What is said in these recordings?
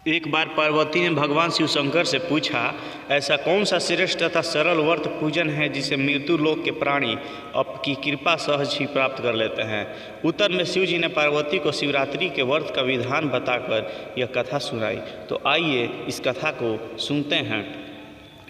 एक बार पार्वती ने भगवान शिव शंकर से पूछा, ऐसा कौन सा श्रेष्ठ तथा सरल व्रत पूजन है जिसे मृत्यु लोक के प्राणी आपकी कृपा सहज ही प्राप्त कर लेते हैं। उत्तर में शिव जी ने पार्वती को शिवरात्रि के व्रत का विधान बताकर यह कथा सुनाई। तो आइए इस कथा को सुनते हैं।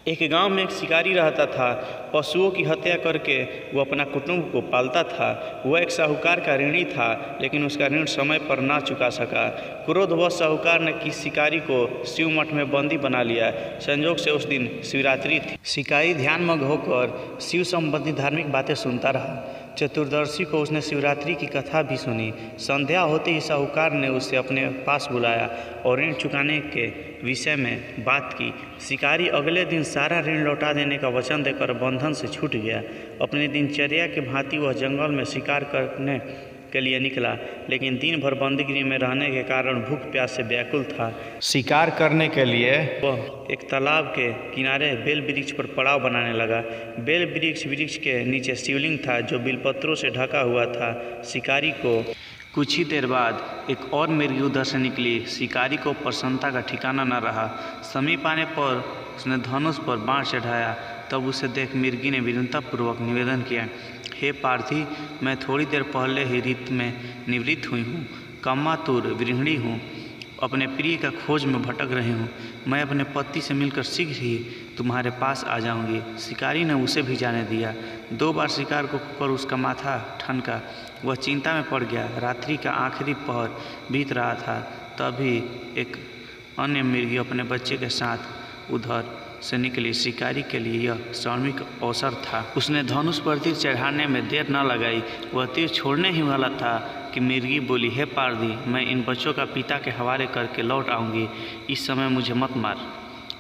एक गांव में एक शिकारी रहता था। पशुओं की हत्या करके वो अपना कुटुंब को पालता था। वह एक साहूकार का ऋणी था, लेकिन उसका ऋण समय पर ना चुका सका। क्रोधवश साहूकार ने किस शिकारी को शिव मठ में बंदी बना लिया। संयोग से उस दिन शिवरात्रि थी। शिकारी ध्यानमग्न होकर शिव संबंधी धार्मिक बातें सुनता रहा। चतुर्दशी को उसने शिवरात्रि की कथा भी सुनी। संध्या होते ही साहूकार ने उसे अपने पास बुलाया और ऋण चुकाने के विषय में बात की। शिकारी अगले दिन सारा ऋण लौटा देने का वचन देकर बंधन से छूट गया। अपनी दिनचर्या के भांति वह जंगल में शिकार करने के लिए निकला, लेकिन दिन भर बंदीगृह में रहने के कारण भूख प्यास से व्याकुल था। शिकार करने के लिए वह एक तालाब के किनारे बेल वृक्ष पर पड़ाव बनाने लगा। बेल वृक्ष के नीचे शिवलिंग था जो बिलपत्रों से ढका हुआ था। शिकारी को कुछ ही देर बाद एक और मिर्गी उधर से निकली। शिकारी को प्रसन्नता का ठिकाना न रहा। समीप आने पर उसने धनुष पर बाण चढ़ाया। तब उसे देख मिर्गी ने विनम्रतापूर्वक निवेदन किया, हे पार्थी, मैं थोड़ी देर पहले ही ऋतु में निवृत्त हुई हूँ। कामातुर गृहिणी हूँ, अपने प्रिय का खोज में भटक रही हूँ। मैं अपने पति से मिलकर शीघ्र ही तुम्हारे पास आ जाऊंगी। शिकारी ने उसे भी जाने दिया। 2 बार शिकार को कर उसका माथा ठनका। वह चिंता में पड़ गया। रात्रि का आखिरी पहर बीत रहा था। तभी एक अन्य मिर्गी अपने बच्चे के साथ उधर से निकली। शिकारी के लिए यह स्वर्णिम अवसर था। उसने धनुष पर तीर चढ़ाने में देर न लगाई। वह तीर छोड़ने ही वाला था कि मिर्गी बोली, हे पारधी, मैं इन बच्चों का पिता के हवाले करके लौट आऊँगी। इस समय मुझे मत मार।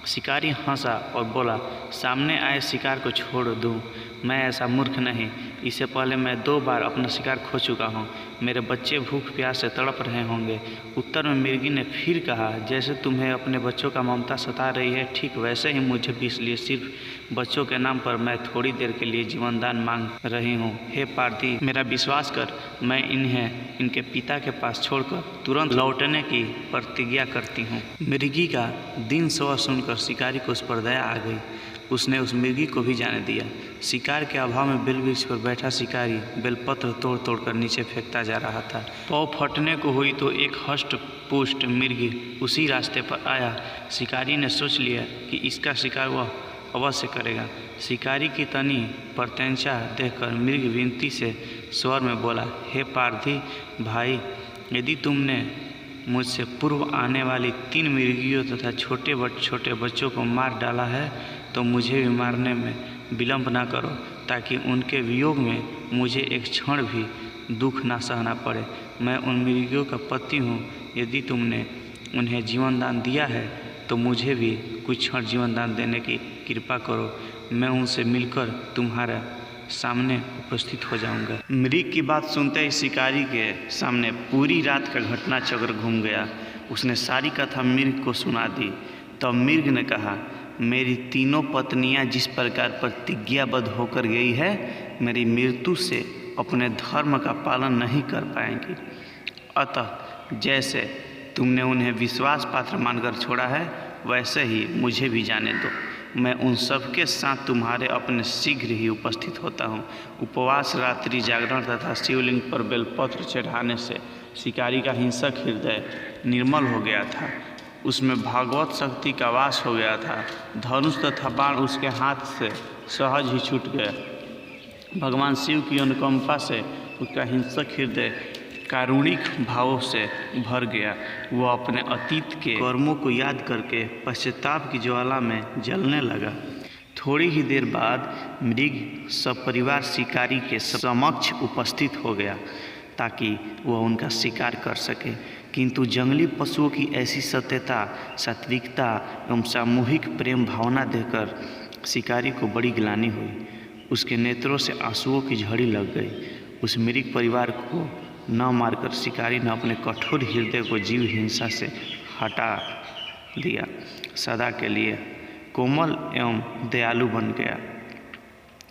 शिकारी हंसा और बोला, सामने आए शिकार को छोड़ दूँ? मैं ऐसा मूर्ख नहीं। इससे पहले मैं 2 बार अपना शिकार खो चुका हूँ। मेरे बच्चे भूख प्यास से तड़प रहे होंगे। उत्तर में मिर्गी ने फिर कहा, जैसे तुम्हें अपने बच्चों का ममता सता रही है, ठीक वैसे ही मुझे भी, इसलिए सिर्फ बच्चों के नाम पर मैं थोड़ी देर के लिए जीवनदान मांग रही हूँ। हे पार्थी, मेरा विश्वास कर, मैं इन्हें इनके पिता के पास छोड़कर तुरंत लौटने की प्रतिज्ञा करती हूँ। मिर्गी का दिन सवा सुनकर शिकारी को उस पर दया आ गई। उसने उस मिर्गी को भी जाने दिया। शिकार के अभाव में बेल वृक्ष पर बैठा शिकारी बेलपत्र तोड़ तोड़ कर नीचे फेंकता जा रहा था। पाँव फटने को हुई तो एक हष्ट पुष्ट मिर्गी उसी रास्ते पर आया। शिकारी ने सोच लिया कि इसका शिकार वह अवश्य करेगा। शिकारी की तनी प्रत्यंचा देखकर मृग विनती से स्वर में बोला, हे पारधी भाई, यदि तुमने मुझसे पूर्व आने वाली 3 मिर्गियों तथा छोटे बच्चों को मार डाला है तो मुझे भी मारने में विलंब ना करो, ताकि उनके वियोग में मुझे एक क्षण भी दुख ना सहना पड़े। मैं उन मिर्गियों का पति हूँ। यदि तुमने उन्हें जीवन दान दिया है तो मुझे भी कुछ क्षण जीवन दान देने की कृपा करो। मैं उनसे मिलकर तुम्हारे सामने उपस्थित हो जाऊंगा। मृग की बात सुनते ही शिकारी के सामने पूरी रात का घटना चक्र घूम गया। उसने सारी कथा मृग को सुना दी। तब मृग ने कहा, मेरी 3 पत्नियां जिस प्रकार प्रतिज्ञाबद्ध होकर गई है, मेरी मृत्यु से अपने धर्म का पालन नहीं कर पाएंगी। अतः जैसे तुमने उन्हें विश्वास पात्र मानकर छोड़ा है, वैसे ही मुझे भी जाने दो। मैं उन सब के साथ तुम्हारे अपने शीघ्र ही उपस्थित होता हूँ। उपवास, रात्रि जागरण तथा शिवलिंग पर बेलपत्र चढ़ाने से शिकारी का हिंसक हृदय निर्मल हो गया था। उसमें भागवत शक्ति का वास हो गया था। धनुष तथा बाण उसके हाथ से सहज ही छूट गया। भगवान शिव की अनुकंपा से उसका हिंसक हृदय कारुणिक भावों से भर गया। वह अपने अतीत के कर्मों को याद करके पश्चाताप की ज्वाला में जलने लगा। थोड़ी ही देर बाद मृग सपरिवार शिकारी के समक्ष उपस्थित हो गया ताकि वह उनका शिकार कर सके। किंतु जंगली पशुओं की ऐसी सत्यता, सात्विकता एवं सामूहिक प्रेम भावना देखकर शिकारी को बड़ी ग्लानि हुई। उसके नेत्रों से आंसुओं की झड़ी लग गई। उस मृग परिवार को न मारकर शिकारी ने अपने कठोर हृदय को जीव हिंसा से हटा दिया। सदा के लिए कोमल एवं दयालु बन गया।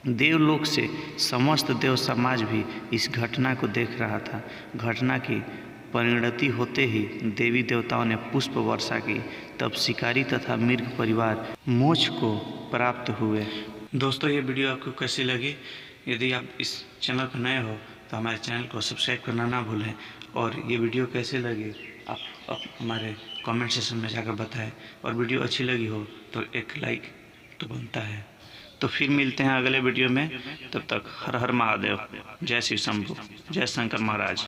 देवलोक से समस्त देव समाज भी इस घटना को देख रहा था। घटना की परिणति होते ही देवी देवताओं ने पुष्प वर्षा की, तब शिकारी तथा मृग परिवार मोक्ष को प्राप्त हुए। दोस्तों, ये वीडियो आपको कैसी लगी? यदि आप इस चैनल पर नए हो तो हमारे चैनल को सब्सक्राइब करना ना भूलें, और ये वीडियो कैसे लगी आप हमारे कमेंट सेक्शन में जाकर बताएं, और वीडियो अच्छी लगी हो तो एक लाइक तो बनता है। तो फिर मिलते हैं अगले वीडियो में, तब तक हर हर महादेव, जय श्री शंभू, जय शंकर महाराज।